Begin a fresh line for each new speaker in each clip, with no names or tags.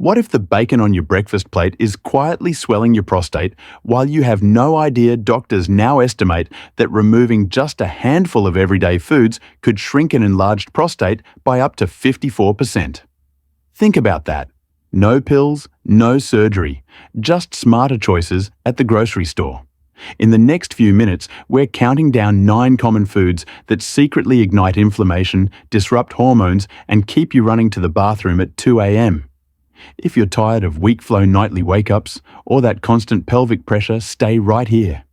What if the bacon on your breakfast plate is quietly swelling your prostate while you have no idea doctors now estimate that removing just a handful of everyday foods could shrink an enlarged prostate by up to 54%? Think about that. No pills, no surgery, just smarter choices at the grocery store. In the next few minutes, we're counting down 9 common foods that secretly ignite inflammation, disrupt hormones, and keep you running to the bathroom at 2 a.m. If you're tired of weak flow nightly wake-ups or that constant pelvic pressure, stay right here.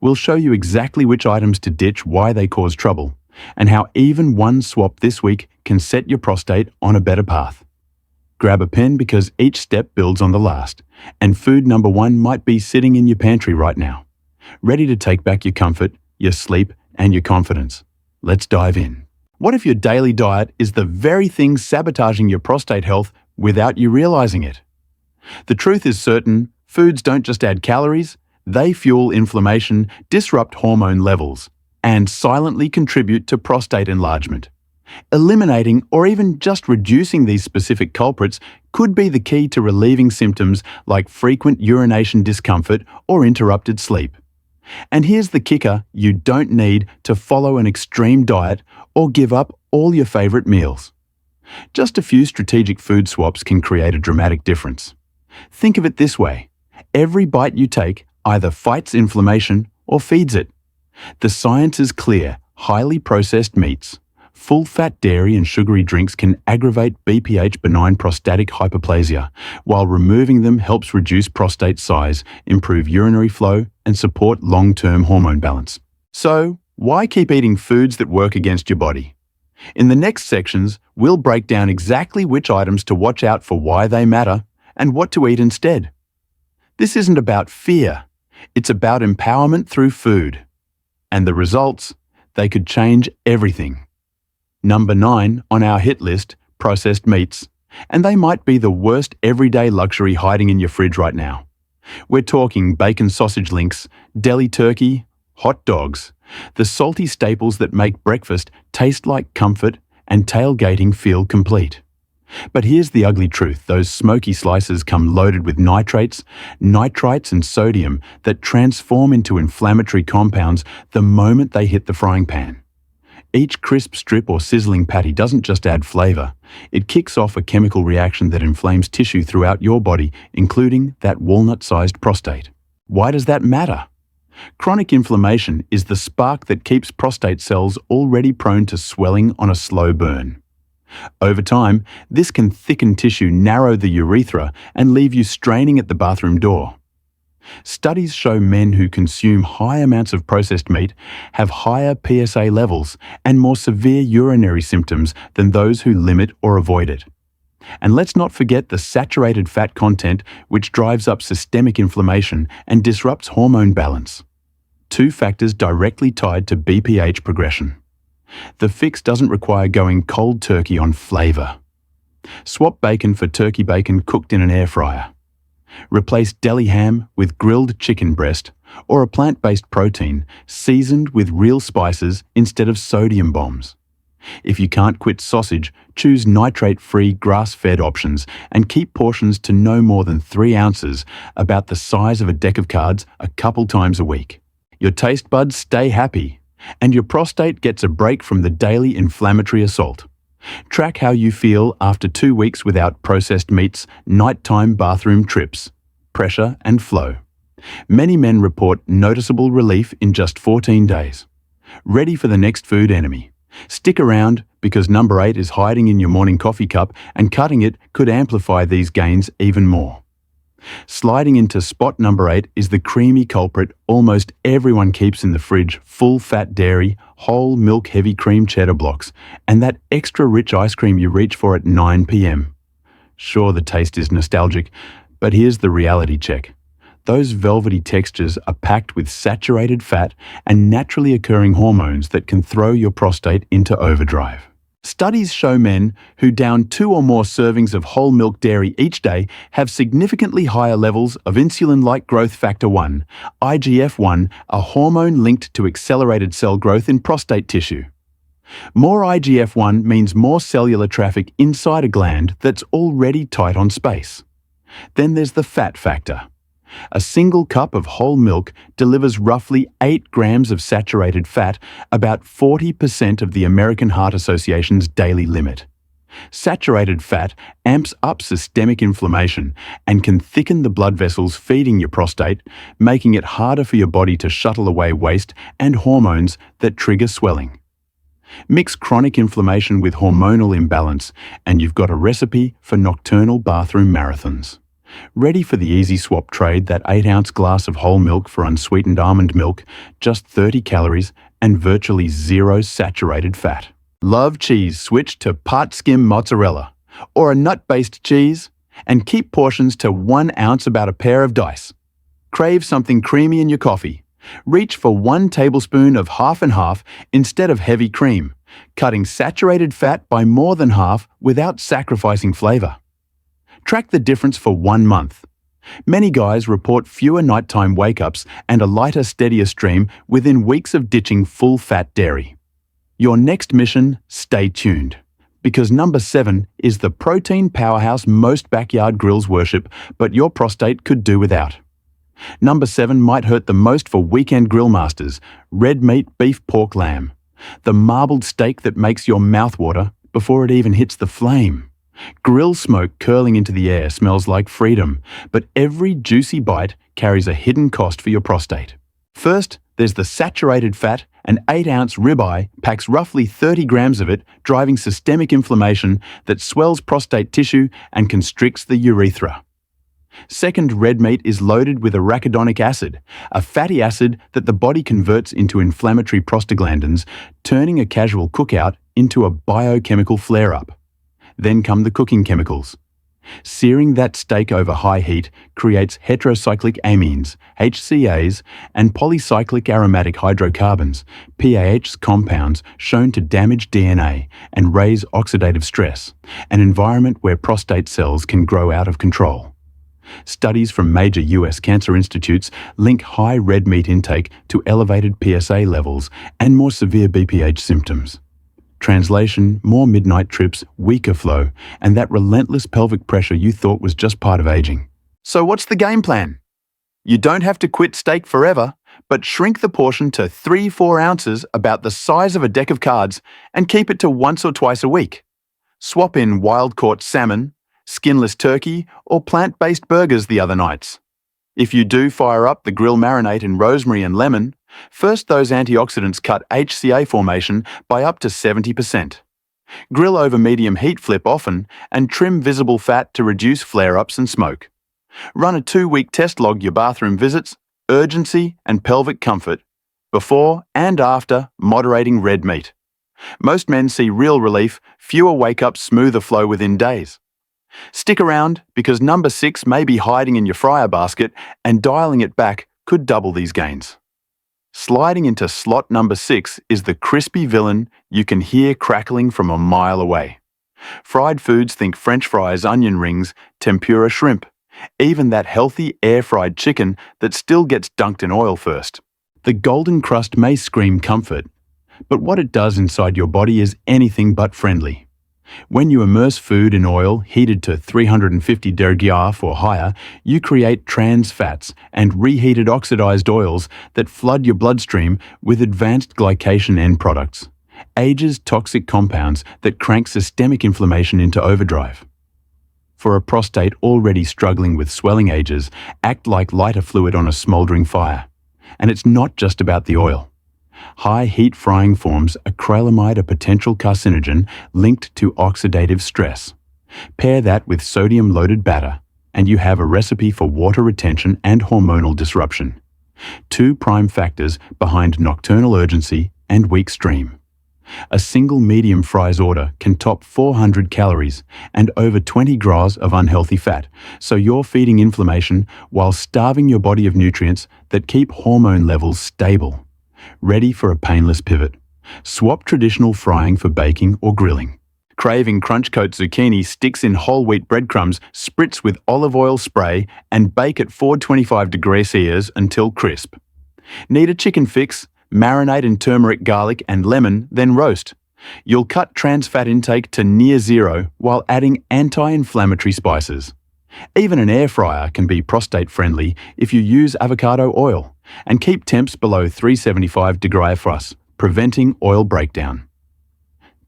We'll show you exactly which items to ditch, why they cause trouble, and how even one swap this week can set your prostate on a better path. Grab a pen because each step builds on the last, and food number 1 might be sitting in your pantry right now, ready to take back your comfort, your sleep, and your confidence. Let's dive in. What if your daily diet is the very thing sabotaging your prostate health without you realizing it? The truth is certain, foods don't just add calories, they fuel inflammation, disrupt hormone levels, and silently contribute to prostate enlargement. Eliminating or even just reducing these specific culprits could be the key to relieving symptoms like frequent urination discomfort or interrupted sleep. And here's the kicker: you don't need to follow an extreme diet or give up all your favorite meals. Just a few strategic food swaps can create a dramatic difference. Think of it this way: every bite you take either fights inflammation or feeds it. The science is clear: highly processed meats, full-fat dairy and sugary drinks can aggravate BPH, benign prostatic hyperplasia, while removing them helps reduce prostate size, improve urinary flow, and support long-term hormone balance. So, why keep eating foods that work against your body? In the next sections, we'll break down exactly which items to watch out for, why they matter, and what to eat instead. This isn't about fear, it's about empowerment through food. And the results, they could change everything. Number 9 on our hit list, processed meats. And they might be the worst everyday luxury hiding in your fridge right now. We're talking bacon sausage links, deli turkey, hot dogs, the salty staples that make breakfast taste like comfort and tailgating feel complete. But here's the ugly truth: those smoky slices come loaded with nitrates, nitrites, and sodium that transform into inflammatory compounds the moment they hit the frying pan. Each crisp strip or sizzling patty doesn't just add flavor, it kicks off a chemical reaction that inflames tissue throughout your body, including that walnut-sized prostate. Why does that matter? Chronic inflammation is the spark that keeps prostate cells already prone to swelling on a slow burn. Over time, this can thicken tissue, narrow the urethra, and leave you straining at the bathroom door. Studies show men who consume high amounts of processed meat have higher PSA levels and more severe urinary symptoms than those who limit or avoid it. And let's not forget the saturated fat content, which drives up systemic inflammation and disrupts hormone balance. 2 factors directly tied to BPH progression. The fix doesn't require going cold turkey on flavor. Swap bacon for turkey bacon cooked in an air fryer. Replace deli ham with grilled chicken breast or a plant-based protein seasoned with real spices instead of sodium bombs. If you can't quit sausage, choose nitrate-free grass-fed options and keep portions to no more than 3 ounces, about the size of a deck of cards, a couple times a week. Your taste buds stay happy, and your prostate gets a break from the daily inflammatory assault. Track how you feel after 2 weeks without processed meats, nighttime bathroom trips, pressure and flow. Many men report noticeable relief in just 14 days. Ready for the next food enemy? Stick around, because number 8 is hiding in your morning coffee cup, and cutting it could amplify these gains even more. Sliding into spot number 8 is the creamy culprit almost everyone keeps in the fridge: full-fat dairy, whole milk heavy cream cheddar blocks, and that extra rich ice cream you reach for at 9 p.m. Sure, the taste is nostalgic, but here's the reality check. Those velvety textures are packed with saturated fat and naturally occurring hormones that can throw your prostate into overdrive. Studies show men who down 2 or more servings of whole milk dairy each day have significantly higher levels of insulin-like growth factor 1, IGF-1, a hormone linked to accelerated cell growth in prostate tissue. More IGF-1 means more cellular traffic inside a gland that's already tight on space. Then there's the fat factor. A single cup of whole milk delivers roughly 8 grams of saturated fat, about 40% of the American Heart Association's daily limit. Saturated fat amps up systemic inflammation and can thicken the blood vessels feeding your prostate, making it harder for your body to shuttle away waste and hormones that trigger swelling. Mix chronic inflammation with hormonal imbalance, and you've got a recipe for nocturnal bathroom marathons. Ready for the easy swap trade, that 8-ounce glass of whole milk for unsweetened almond milk, just 30 calories and virtually zero saturated fat. Love cheese? Switch to part-skim mozzarella or a nut-based cheese and keep portions to 1 ounce, about a pair of dice. Crave something creamy in your coffee? Reach for 1 tablespoon of half and half instead of heavy cream, cutting saturated fat by more than half without sacrificing flavor. Track the difference for 1 month. Many guys report fewer nighttime wake-ups and a lighter, steadier stream within weeks of ditching full-fat dairy. Your next mission, stay tuned, because number 7 is the protein powerhouse most backyard grills worship, but your prostate could do without. Number 7 might hurt the most for weekend grill masters: red meat, beef, pork, lamb. The marbled steak that makes your mouth water before it even hits the flame. Grill smoke curling into the air smells like freedom, but every juicy bite carries a hidden cost for your prostate. First, there's the saturated fat. An 8-ounce ribeye packs roughly 30 grams of it, driving systemic inflammation that swells prostate tissue and constricts the urethra. Second, red meat is loaded with arachidonic acid, a fatty acid that the body converts into inflammatory prostaglandins, turning a casual cookout into a biochemical flare-up. Then come the cooking chemicals. Searing that steak over high heat creates heterocyclic amines, HCAs, and polycyclic aromatic hydrocarbons, PAH compounds shown to damage DNA and raise oxidative stress, an environment where prostate cells can grow out of control. Studies from major US cancer institutes link high red meat intake to elevated PSA levels and more severe BPH symptoms. Translation: more midnight trips, weaker flow, and that relentless pelvic pressure you thought was just part of aging. So what's the game plan? You don't have to quit steak forever, but shrink the portion to 3-4 ounces, about the size of a deck of cards, and keep it to once or twice a week. Swap in wild-caught salmon, skinless turkey, or plant-based burgers the other nights. If you do fire up the grill marinade in rosemary and lemon, first, those antioxidants cut HCA formation by up to 70%. Grill over medium heat flip often and trim visible fat to reduce flare-ups and smoke. Run a 2-week test log your bathroom visits, urgency and pelvic comfort, before and after moderating red meat. Most men see real relief, fewer wake-ups, smoother flow within days. Stick around, because number 6 may be hiding in your fryer basket, and dialing it back could double these gains. Sliding into slot number 6 is the crispy villain you can hear crackling from a mile away. Fried foods: think French fries, onion rings, tempura shrimp, even that healthy air-fried chicken that still gets dunked in oil first. The golden crust may scream comfort, but what it does inside your body is anything but friendly. When you immerse food in oil heated to 350 degrees or higher, you create trans fats and reheated oxidized oils that flood your bloodstream with advanced glycation end products, ages toxic compounds that crank systemic inflammation into overdrive. For a prostate already struggling with swelling ages, act like lighter fluid on a smoldering fire. And it's not just about the oil. High heat frying forms acrylamide, a potential carcinogen linked to oxidative stress. Pair that with sodium-loaded batter, and you have a recipe for water retention and hormonal disruption. 2 prime factors behind nocturnal urgency and weak stream. A single medium fries order can top 400 calories and over 20 grams of unhealthy fat, so you're feeding inflammation while starving your body of nutrients that keep hormone levels stable. Ready for a painless pivot? Swap traditional frying for baking or grilling. Craving crunch-coat zucchini? Sticks in whole wheat breadcrumbs, spritz with olive oil spray, and bake at 425 degrees Celsius until crisp. Need a chicken fix? Marinate in turmeric, garlic, and lemon, then roast. You'll cut trans fat intake to near zero while adding anti-inflammatory spices. Even an air fryer can be prostate-friendly if you use avocado oil and keep temps below 375 degrees Celsius, preventing oil breakdown.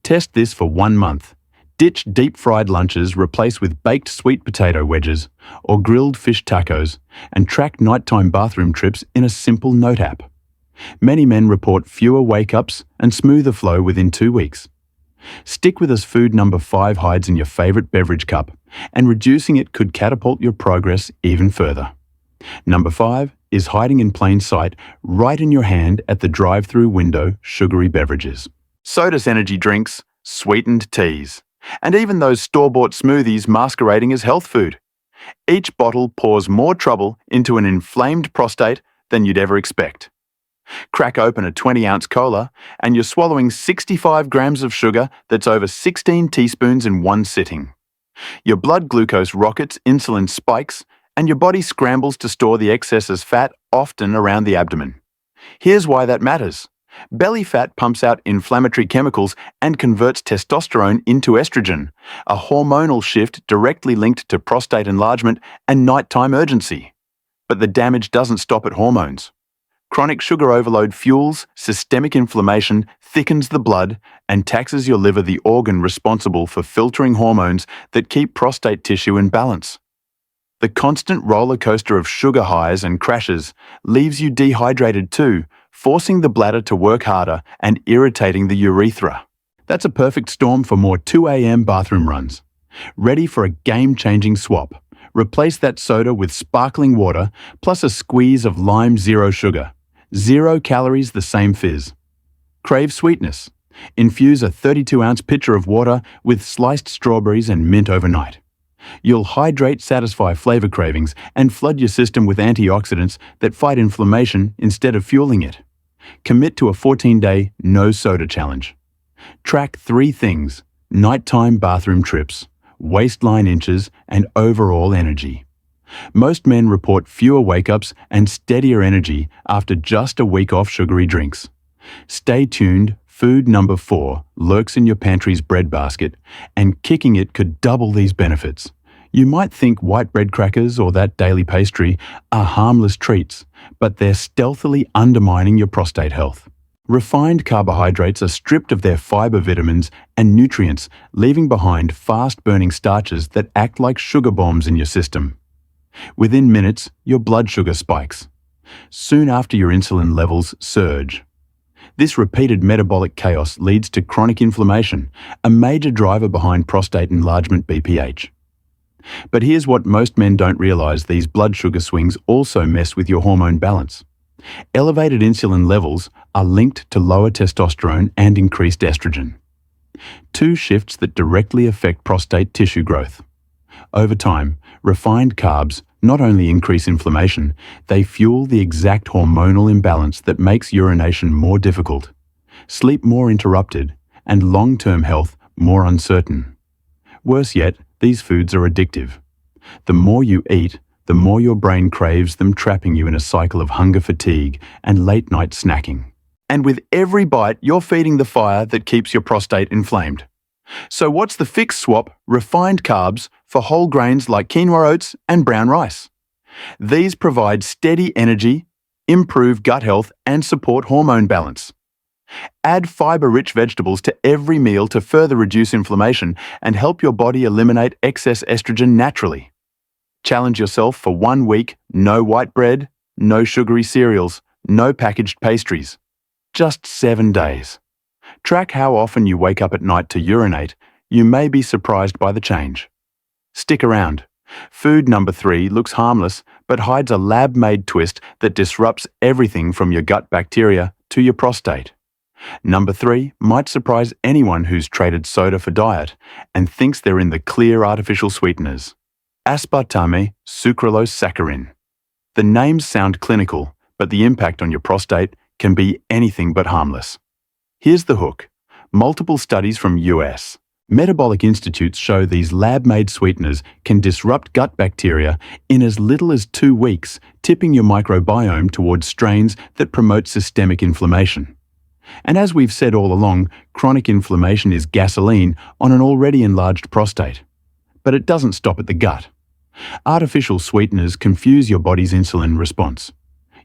Test this for 1 month. Ditch deep-fried lunches, replace with baked sweet potato wedges or grilled fish tacos, and track nighttime bathroom trips in a simple note app. Many men report fewer wake-ups and smoother flow within 2 weeks. Stick with as food number 5 hides in your favorite beverage cup, and reducing it could catapult your progress even further. Number 5 is hiding in plain sight right in your hand at the drive-through window: sugary beverages. Sodas, energy drinks, sweetened teas, and even those store-bought smoothies masquerading as health food. Each bottle pours more trouble into an inflamed prostate than you'd ever expect. Crack open a 20-ounce cola and you're swallowing 65 grams of sugar that's over 16 teaspoons in one sitting. Your blood glucose rockets, insulin spikes, and your body scrambles to store the excess as fat, often around the abdomen. Here's why that matters. Belly fat pumps out inflammatory chemicals and converts testosterone into estrogen, a hormonal shift directly linked to prostate enlargement and nighttime urgency. But the damage doesn't stop at hormones. Chronic sugar overload fuels systemic inflammation, thickens the blood, and taxes your liver, the organ responsible for filtering hormones that keep prostate tissue in balance. The constant roller coaster of sugar highs and crashes leaves you dehydrated too, forcing the bladder to work harder and irritating the urethra. That's a perfect storm for more 2 a.m. bathroom runs. Ready for a game-changing swap. Replace that soda with sparkling water plus a squeeze of lime zero sugar. 0 calories, the same fizz. Crave sweetness? Infuse a 32-ounce pitcher of water with sliced strawberries and mint overnight. You'll hydrate, satisfy flavor cravings, and flood your system with antioxidants that fight inflammation instead of fueling it. Commit to a 14-day no soda challenge. Track 3 things: nighttime bathroom trips, waistline inches, and overall energy. Most men report fewer wake-ups and steadier energy after just a week off sugary drinks. Stay tuned. Food number 4 lurks in your pantry's breadbasket, and kicking it could double these benefits. You might think white bread crackers or that daily pastry are harmless treats, but they're stealthily undermining your prostate health. Refined carbohydrates are stripped of their fiber, vitamins, and nutrients, leaving behind fast-burning starches that act like sugar bombs in your system. Within minutes, your blood sugar spikes. Soon after, your insulin levels surge. This repeated metabolic chaos leads to chronic inflammation, a major driver behind prostate enlargement (BPH). But here's what most men don't realize: these blood sugar swings also mess with your hormone balance. Elevated insulin levels are linked to lower testosterone and increased estrogen, 2 shifts that directly affect prostate tissue growth. Over time, refined carbs not only increase inflammation, they fuel the exact hormonal imbalance that makes urination more difficult, sleep more interrupted, and long-term health more uncertain. Worse yet, these foods are addictive. The more you eat, the more your brain craves them, trapping you in a cycle of hunger, fatigue, and late-night snacking. And with every bite, you're feeding the fire that keeps your prostate inflamed. So what's the fix? Swap refined carbs for whole grains like quinoa, oats, and brown rice. These provide steady energy, improve gut health, and support hormone balance. Add fiber-rich vegetables to every meal to further reduce inflammation and help your body eliminate excess estrogen naturally. Challenge yourself for 1 week: no white bread, no sugary cereals, no packaged pastries. Just 7 days. Track how often you wake up at night to urinate. You may be surprised by the change. Stick around. Food number 3 looks harmless, but hides a lab-made twist that disrupts everything from your gut bacteria to your prostate. Number 3 might surprise anyone who's traded soda for diet and thinks they're in the clear artificial sweeteners. Aspartame sucralose saccharin. The names sound clinical, but the impact on your prostate can be anything but harmless. Here's the hook. Multiple studies from US metabolic institutes show these lab-made sweeteners can disrupt gut bacteria in as little as 2 weeks, tipping your microbiome towards strains that promote systemic inflammation. And as we've said all along, chronic inflammation is gasoline on an already enlarged prostate. But it doesn't stop at the gut. Artificial sweeteners confuse your body's insulin response.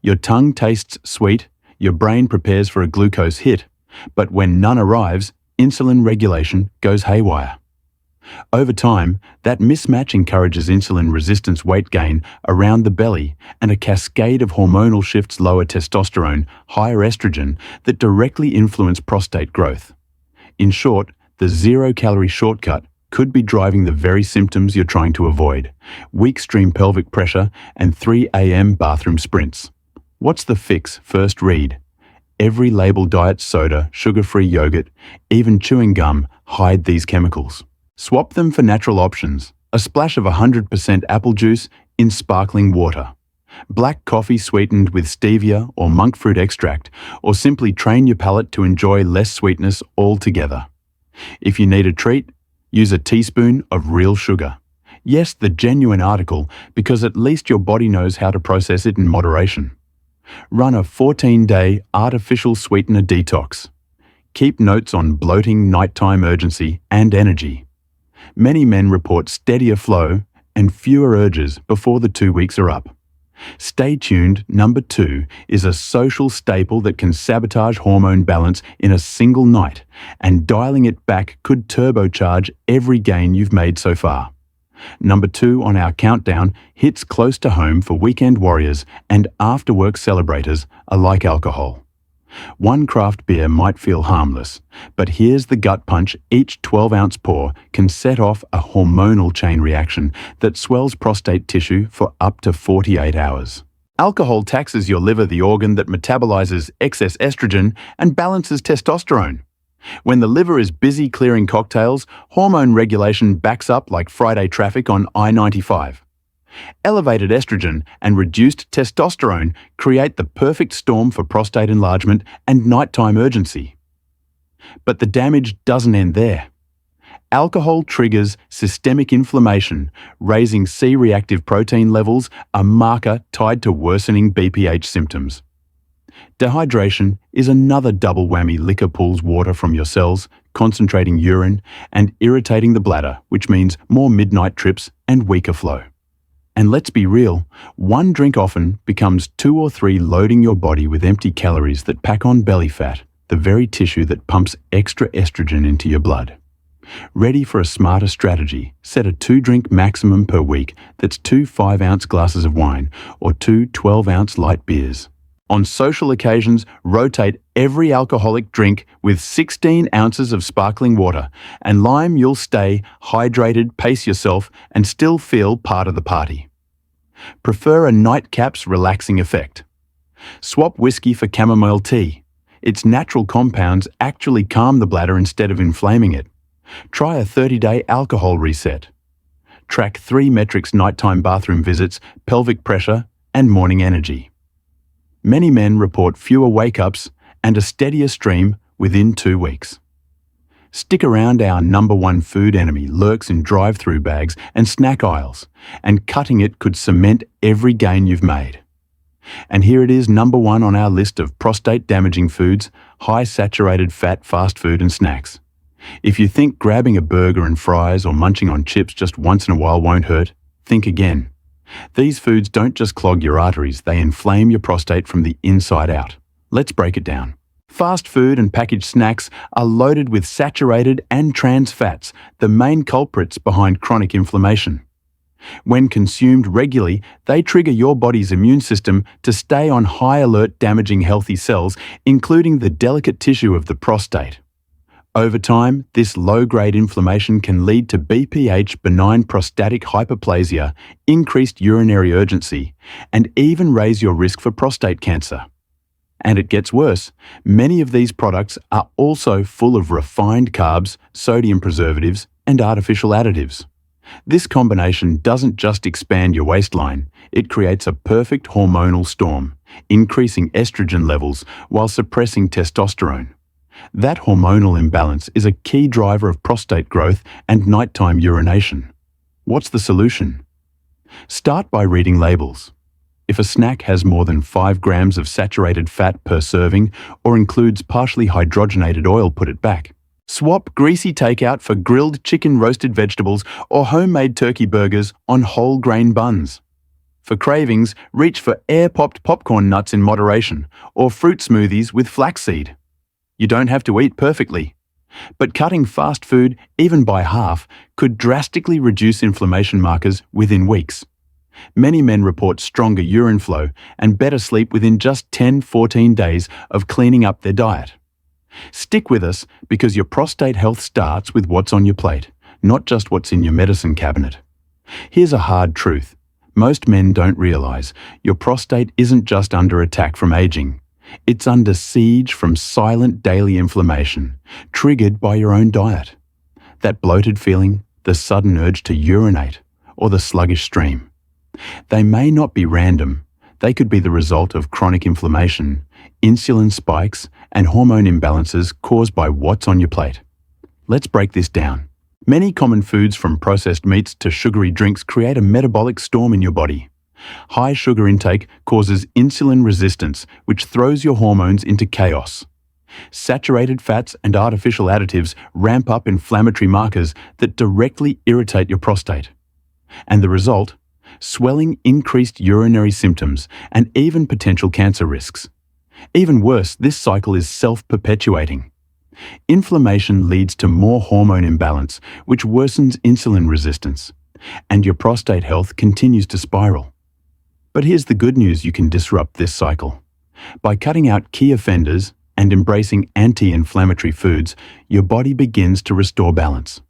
Your tongue tastes sweet, your brain prepares for a glucose hit, but when none arrives, insulin regulation goes haywire. Over time, that mismatch encourages insulin resistance weight gain around the belly and a cascade of hormonal shifts lower testosterone, higher estrogen that directly influence prostate growth. In short, the zero-calorie shortcut could be driving the very symptoms you're trying to avoid: weak stream pelvic pressure and 3 a.m. bathroom sprints. What's the fix? First read. Every label diet soda, sugar-free yogurt, even chewing gum hide these chemicals. Swap them for natural options: a splash of 100% apple juice in sparkling water, black coffee sweetened with stevia or monk fruit extract, or simply train your palate to enjoy less sweetness altogether. If you need a treat, use a teaspoon of real sugar. Yes, the genuine article, because at least your body knows how to process it in moderation. Run a 14-day artificial sweetener detox. Keep notes on bloating, nighttime urgency, and energy. Many men report steadier flow and fewer urges before the 2 weeks are up. Stay tuned. Number 2 is a social staple that can sabotage hormone balance in a single night, and dialing it back could turbocharge every gain you've made so far. Number 2 on our countdown hits close to home for weekend warriors and after-work celebrators alike: alcohol. One craft beer might feel harmless, but here's the gut punch: each 12-ounce pour can set off a hormonal chain reaction that swells prostate tissue for up to 48 hours. Alcohol taxes your liver, the organ that metabolizes excess estrogen and balances testosterone. When the liver is busy clearing cocktails, hormone regulation backs up like Friday traffic on I-95. Elevated estrogen and reduced testosterone create the perfect storm for prostate enlargement and nighttime urgency. But the damage doesn't end there. Alcohol triggers systemic inflammation, raising C-reactive protein levels, a marker tied to worsening BPH symptoms. Dehydration is another double whammy. Liquor pulls water from your cells, concentrating urine and irritating the bladder, which means more midnight trips and weaker flow. And let's be real, one drink often becomes 2 or 3, loading your body with empty calories that pack on belly fat, the very tissue that pumps extra estrogen into your blood. Ready for a smarter strategy? Set a 2-drink maximum per week. That's 2 5-ounce glasses of wine or 2 12-ounce light beers. On social occasions, rotate every alcoholic drink with 16 ounces of sparkling water and lime. You'll stay hydrated, pace yourself, and still feel part of the party. Prefer a nightcap's relaxing effect? Swap whiskey for chamomile tea. Its natural compounds actually calm the bladder instead of inflaming it. Try a 30-day alcohol reset. Track 3 metrics: nighttime bathroom visits, pelvic pressure, and morning energy. Many men report fewer wake-ups and a steadier stream within 2 weeks. Stick around. Our number 1 food enemy lurks in drive-through bags and snack aisles, and cutting it could cement every gain you've made. And here it is, number 1 on our list of prostate-damaging foods: high saturated fat fast food and snacks. If you think grabbing a burger and fries or munching on chips just once in a while won't hurt, think again. These foods don't just clog your arteries, they inflame your prostate from the inside out. Let's break it down. Fast food and packaged snacks are loaded with saturated and trans fats, the main culprits behind chronic inflammation. When consumed regularly, they trigger your body's immune system to stay on high alert, damaging healthy cells, including the delicate tissue of the prostate. Over time, this low-grade inflammation can lead to BPH, benign prostatic hyperplasia, increased urinary urgency, and even raise your risk for prostate cancer. And it gets worse. Many of these products are also full of refined carbs, sodium preservatives, and artificial additives. This combination doesn't just expand your waistline, it creates a perfect hormonal storm, increasing estrogen levels while suppressing testosterone. That hormonal imbalance is a key driver of prostate growth and nighttime urination. What's the solution? Start by reading labels. If a snack has more than 5 grams of saturated fat per serving or includes partially hydrogenated oil, put it back. Swap greasy takeout for grilled chicken, roasted vegetables, or homemade turkey burgers on whole grain buns. For cravings, reach for air-popped popcorn nuts in moderation or fruit smoothies with flaxseed. You don't have to eat perfectly, but cutting fast food, even by half, could drastically reduce inflammation markers within weeks. Many men report stronger urine flow and better sleep within just 10-14 days of cleaning up their diet. Stick with us because your prostate health starts with what's on your plate, not just what's in your medicine cabinet. Here's a hard truth. Most men don't realize your prostate isn't just under attack from aging. It's under siege from silent daily inflammation, triggered by your own diet. That bloated feeling, the sudden urge to urinate, or the sluggish stream. They may not be random. They could be the result of chronic inflammation, insulin spikes, and hormone imbalances caused by what's on your plate. Let's break this down. Many common foods, from processed meats to sugary drinks, create a metabolic storm in your body. High sugar intake causes insulin resistance, which throws your hormones into chaos. Saturated fats and artificial additives ramp up inflammatory markers that directly irritate your prostate. And the result? Swelling, increased urinary symptoms, and even potential cancer risks. Even worse, this cycle is self-perpetuating. Inflammation leads to more hormone imbalance, which worsens insulin resistance, and your prostate health continues to spiral. But here's the good news: you can disrupt this cycle. By cutting out key offenders and embracing anti-inflammatory foods, your body begins to restore balance.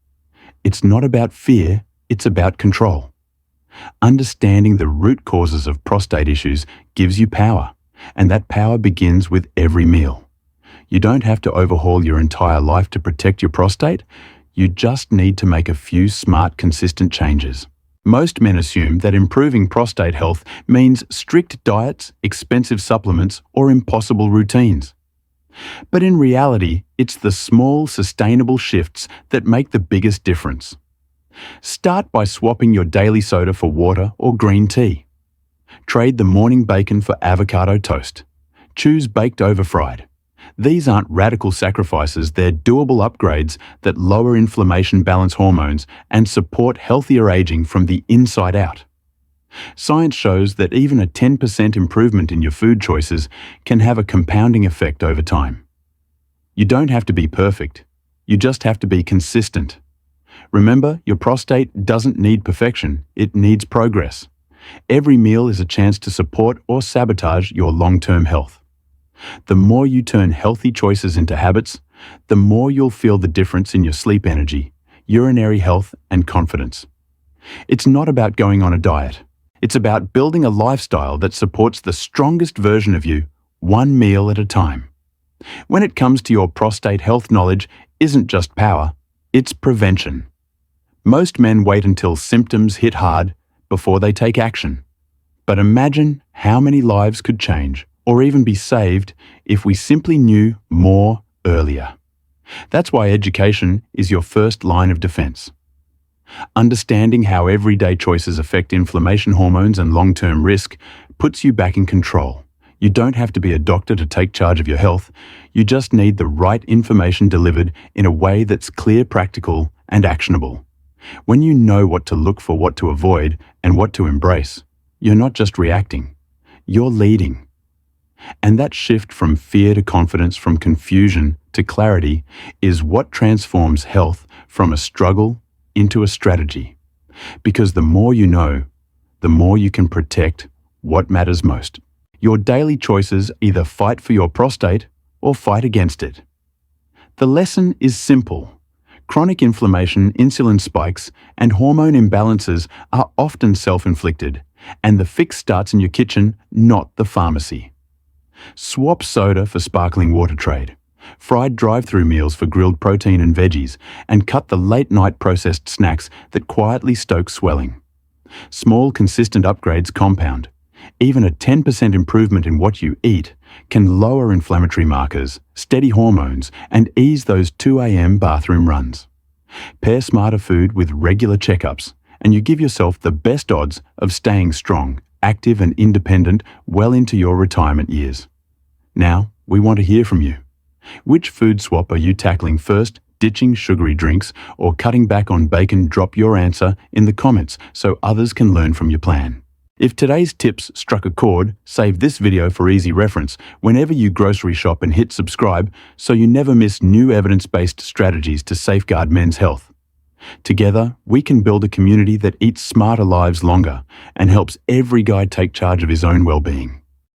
It's not about fear, it's about control. Understanding the root causes of prostate issues gives you power, and that power begins with every meal. You don't have to overhaul your entire life to protect your prostate. You just need to make a few smart, consistent changes. Most men assume that improving prostate health means strict diets, expensive supplements, or impossible routines. But in reality, it's the small, sustainable shifts that make the biggest difference. Start by swapping your daily soda for water or green tea. Trade the morning bacon for avocado toast. Choose baked over fried. These aren't radical sacrifices, they're doable upgrades that lower inflammation, balance hormones, and support healthier aging from the inside out. Science shows that even a 10% improvement in your food choices can have a compounding effect over time. You don't have to be perfect. You just have to be consistent. Remember, your prostate doesn't need perfection, it needs progress. Every meal is a chance to support or sabotage your long-term health. The more you turn healthy choices into habits, the more you'll feel the difference in your sleep energy, urinary health, and confidence. It's not about going on a diet. It's about building a lifestyle that supports the strongest version of you, one meal at a time. When it comes to your prostate health, knowledge isn't just power, it's prevention. Most men wait until symptoms hit hard before they take action. But imagine how many lives could change, or even be saved, if we simply knew more earlier. That's why education is your first line of defense. Understanding how everyday choices affect inflammation hormones and long-term risk puts you back in control. You don't have to be a doctor to take charge of your health. You just need the right information delivered in a way that's clear, practical, and actionable. When you know what to look for, what to avoid, and what to embrace, you're not just reacting, you're leading. And that shift from fear to confidence, from confusion to clarity, is what transforms health from a struggle into a strategy. Because the more you know, the more you can protect what matters most. Your daily choices either fight for your prostate or fight against it. The lesson is simple. Chronic inflammation, insulin spikes, and hormone imbalances are often self-inflicted, and the fix starts in your kitchen, not the pharmacy. Swap soda for sparkling water trade, fried drive-through meals for grilled protein and veggies, and cut the late-night processed snacks that quietly stoke swelling. Small, consistent upgrades compound. Even a 10% improvement in what you eat can lower inflammatory markers, steady hormones, and ease those 2 a.m. bathroom runs. Pair smarter food with regular checkups, and you give yourself the best odds of staying strong active and independent well into your retirement years. Now, we want to hear from you. Which food swap are you tackling first, ditching sugary drinks or cutting back on bacon? Drop your answer in the comments so others can learn from your plan. If today's tips struck a chord, save this video for easy reference whenever you grocery shop and hit subscribe so you never miss new evidence-based strategies to safeguard men's health. Together, we can build a community that eats smarter lives longer and helps every guy take charge of his own well-being.